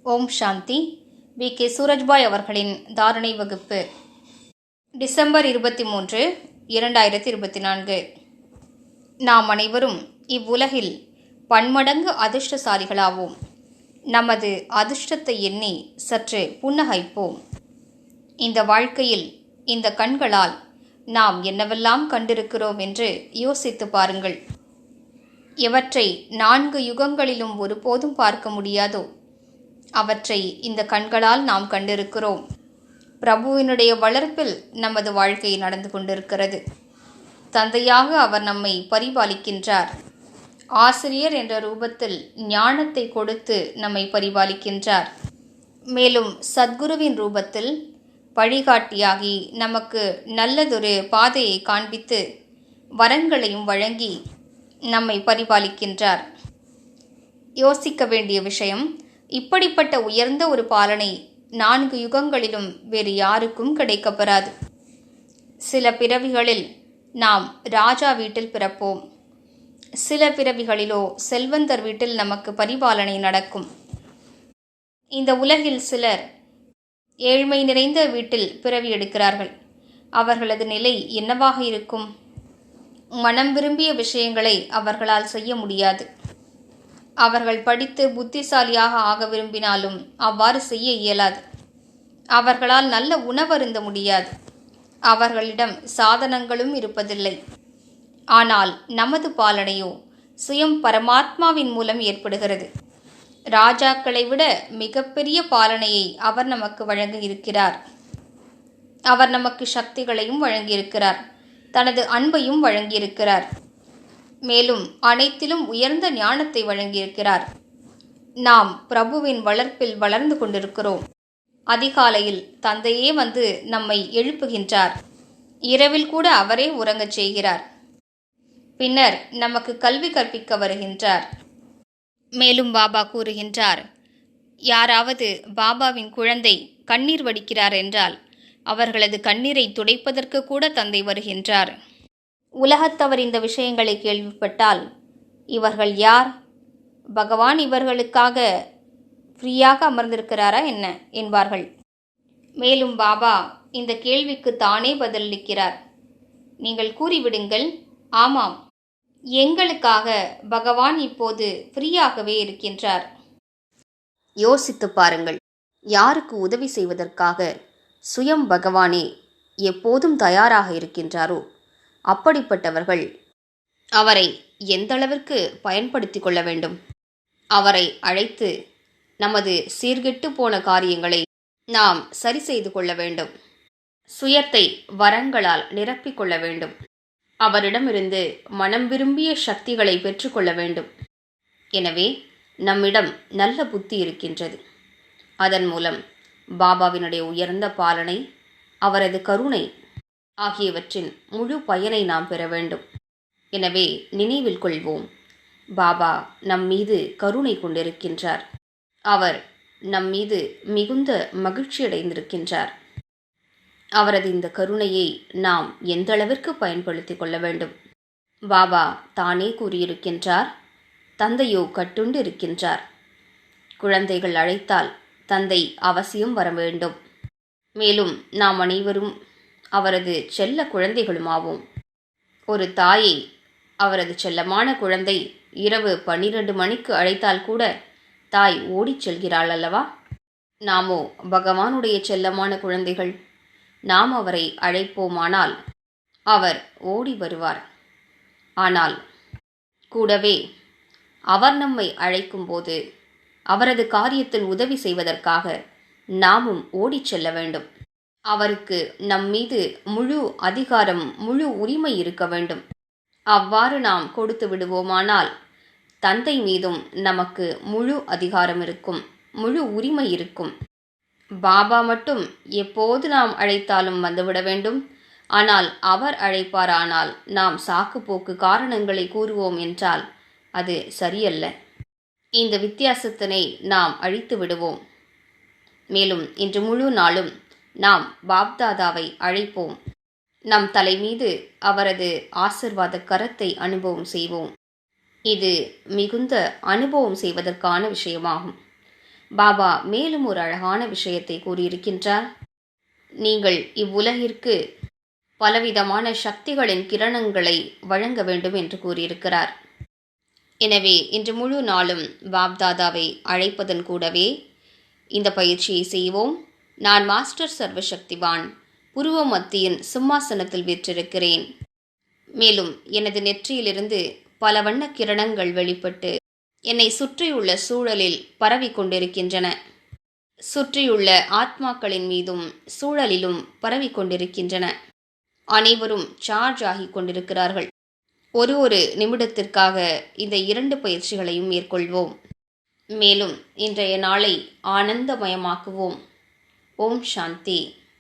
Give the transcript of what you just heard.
ஓம் சாந்தி. VK. Surajbhai அவர்களின் தாரணை வகுப்பு டிசம்பர் 23, 2024. நாம் அனைவரும் இவ்வுலகில் பன்மடங்கு அதிர்ஷ்டசாலிகளாவோம். நமது அதிர்ஷ்டத்தை எண்ணி சற்று புன்னகைப்போம். இந்த வாழ்க்கையில் இந்த கண்களால் நாம் என்னவெல்லாம் கண்டிருக்கிறோம் என்று யோசித்து பாருங்கள். எவற்றை 4 யுகங்களிலும் ஒருபோதும் பார்க்க முடியாதோ அவற்றை இந்த கண்களால் நாம் கண்டிருக்கிறோம். பிரபுவினுடைய வளர்ப்பில் நமது வாழ்க்கை நடந்து கொண்டிருக்கிறது. தந்தையாக அவர் நம்மை பரிபாலிக்கின்றார். ஆசிரியர் என்ற ரூபத்தில் ஞானத்தை கொடுத்து நம்மை பரிபாலிக்கின்றார். மேலும் சத்குருவின் ரூபத்தில் வழிகாட்டியாகி நமக்கு நல்லதொரு பாதையை காண்பித்து வரங்களையும் வழங்கி நம்மை பரிபாலிக்கின்றார். யோசிக்க வேண்டிய விஷயம், இப்படிப்பட்ட உயர்ந்த ஒரு பாலனை 4 யுகங்களிலும் வேறு யாருக்கும் கிடைக்கப்பெறாது. சில பிறவிகளில் நாம் ராஜா வீட்டில் பிறப்போம். சில பிறவிகளிலோ செல்வந்தர் வீட்டில் நமக்கு பரிபாலனை நடக்கும். இந்த உலகில் சிலர் ஏழ்மை நிறைந்த வீட்டில் பிறவி எடுக்கிறார்கள். அவர்களது நிலை என்னவாக இருக்கும்? மனம் விரும்பிய விஷயங்களை அவர்களால் செய்ய முடியாது. அவர்கள் படித்து புத்திசாலியாக ஆக விரும்பினாலும் அவ்வாறு செய்ய இயலாது. அவர்களால் நல்ல உணவருந்த முடியாது. அவர்களிடம் சாதனங்களும் இருப்பதில்லை. ஆனால் நமது பாலனையோ சுயம் பரமாத்மாவின் மூலம் ஏற்படுகிறது. ராஜாக்களை விட மிகப்பெரிய பாலனையை அவர் நமக்கு வழங்கியிருக்கிறார். அவர் நமக்கு சக்திகளையும் வழங்கியிருக்கிறார். தனது அன்பையும் வழங்கியிருக்கிறார். மேலும் அனைத்திலும் உயர்ந்த ஞானத்தை வழங்கியிருக்கிறார். நாம் பிரபுவின் வளர்ப்பில் வளர்ந்து கொண்டிருக்கிறோம். அதிகாலையில் தந்தையே வந்து நம்மை எழுப்புகின்றார். இரவில் கூட அவரே உறங்கச் செய்கிறார். பின்னர் நமக்கு கல்வி கற்பிக்க வருகின்றார். மேலும் பாபா கூறுகின்றார், யாராவது பாபாவின் குழந்தை கண்ணீர் வடிக்கிறார் என்றால் அவர்களது கண்ணீரை துடைப்பதற்கு கூட தந்தை வருகின்றார். உலகத்தவர் இந்த விஷயங்களை கேள்விப்பட்டால் இவர்கள் யார்? பகவான் இவர்களுக்காக ஃப்ரீயாக அமர்ந்திருக்கிறாரா என்ன என்பார்கள். மேலும் பாபா இந்த கேள்விக்கு தானே பதிலளிக்கிறார். நீங்கள் கூறிவிடுங்கள், ஆமாம், எங்களுக்காக பகவான் இப்போது ஃப்ரீயாகவே இருக்கின்றார். யோசித்து பாருங்கள். யாருக்கு உதவி செய்வதற்காக சுயம் பகவானே எப்போதும் தயாராக இருக்கின்றாரோ அப்படிப்பட்டவர்கள் அவரை எந்தளவிற்கு பயன்படுத்தி கொள்ள வேண்டும்? அவரை அழைத்து நமது சீர்கெட்டு போன காரியங்களை நாம் சரி செய்து கொள்ள வேண்டும். சுயத்தை வரங்களால் நிரப்பிக்கொள்ள வேண்டும். அவரிடமிருந்து மனம் விரும்பிய சக்திகளை பெற்றுக்கொள்ள வேண்டும். எனவே நம்மிடம் நல்ல புத்தி இருக்கின்றது. அதன் மூலம் பாபாவினுடைய உயர்ந்த பாலனை, அவரது கருணை ஆகியவற்றின் முழு பயனை நாம் பெற வேண்டும். எனவே நினைவில் கொள்வோம், பாபா நம் மீது கருணை கொண்டிருக்கின்றார். அவர் நம் மீது மிகுந்த மகிழ்ச்சியடைந்திருக்கின்றார். அவரது இந்த கருணையை நாம் எந்த அளவிற்கு பயன்படுத்தி கொள்ள வேண்டும்? பாபா தானே கூறியிருக்கின்றார், தந்தையோ கட்டுண்டு இருக்கின்றார். குழந்தைகள் அழைத்தால் தந்தை அவசியம் வர வேண்டும். மேலும் நாம் அனைவரும் அவரது செல்ல குழந்தைகளுமாவோம். ஒரு தாயை அவரது செல்லமான குழந்தை இரவு 12 மணிக்கு அழைத்தால் கூட தாய் ஓடிச் செல்கிறாள் அல்லவா? நாமோ பகவானுடைய செல்லமான குழந்தைகள். நாம் அவரை அழைப்போமானால் அவர் ஓடி வருவார். ஆனால் கூடவே அவர் நம்மை அழைக்கும்போது அவரது காரியத்தில் உதவி செய்வதற்காக நாமும் ஓடிச் செல்ல வேண்டும். அவருக்கு நம் மீது முழு அதிகாரம், முழு உரிமை இருக்க வேண்டும். அவ்வாறு நாம் கொடுத்து விடுவோமானால் தந்தை மீதும் நமக்கு முழு அதிகாரம் இருக்கும், முழு உரிமை இருக்கும். பாபா மட்டும் எப்போது நாம் அழைத்தாலும் வந்துவிட வேண்டும். ஆனால் அவர் அழைப்பாரானால் நாம் சாக்கு போக்கு காரணங்களை கூறுவோம் என்றால் அது சரியல்ல. இந்த வித்தியாசத்தினை நாம் அழித்து விடுவோம். மேலும் இன்று முழு நாளும் நாம் பாப்தாதாவை அழைப்போம். நம் தலை மீது அவரது ஆசிர்வாத கரத்தை அனுபவம் செய்வோம். இது மிகுந்த அனுபவம் செய்வதற்கான விஷயமாகும். பாபா மேலும் ஒரு அழகான விஷயத்தை கூறியிருக்கின்றார். நீங்கள் இவ்வுலகிற்கு பலவிதமான சக்திகளின் கிரணங்களை வழங்க வேண்டும் என்று கூறியிருக்கிறார். எனவே இன்று முழு நாளும் பாப்தாதாவை அழைப்பதன் கூடவே இந்த பயிற்சியை செய்வோம். நான் மாஸ்டர் சர்வசக்திவான் புருவ மத்தியின் சிம்மாசனத்தில் வீற்றிருக்கிறேன். மேலும் எனது நெற்றியிலிருந்து பல வண்ண கிரணங்கள் வெளிப்பட்டு என்னை சுற்றியுள்ள சூழலில் பரவி கொண்டிருக்கின்றன. சுற்றியுள்ள ஆத்மாக்களின் மீதும் சூழலிலும் பரவி கொண்டிருக்கின்றன. அனைவரும் சார்ஜ் ஆகிக் கொண்டிருக்கிறார்கள். ஒரு நிமிடத்திற்காக இந்த 2 பயிற்சிகளையும் மேற்கொள்வோம். மேலும் இன்றைய நாளை ஆனந்தமயமாக்குவோம். ஓம் சாந்தி.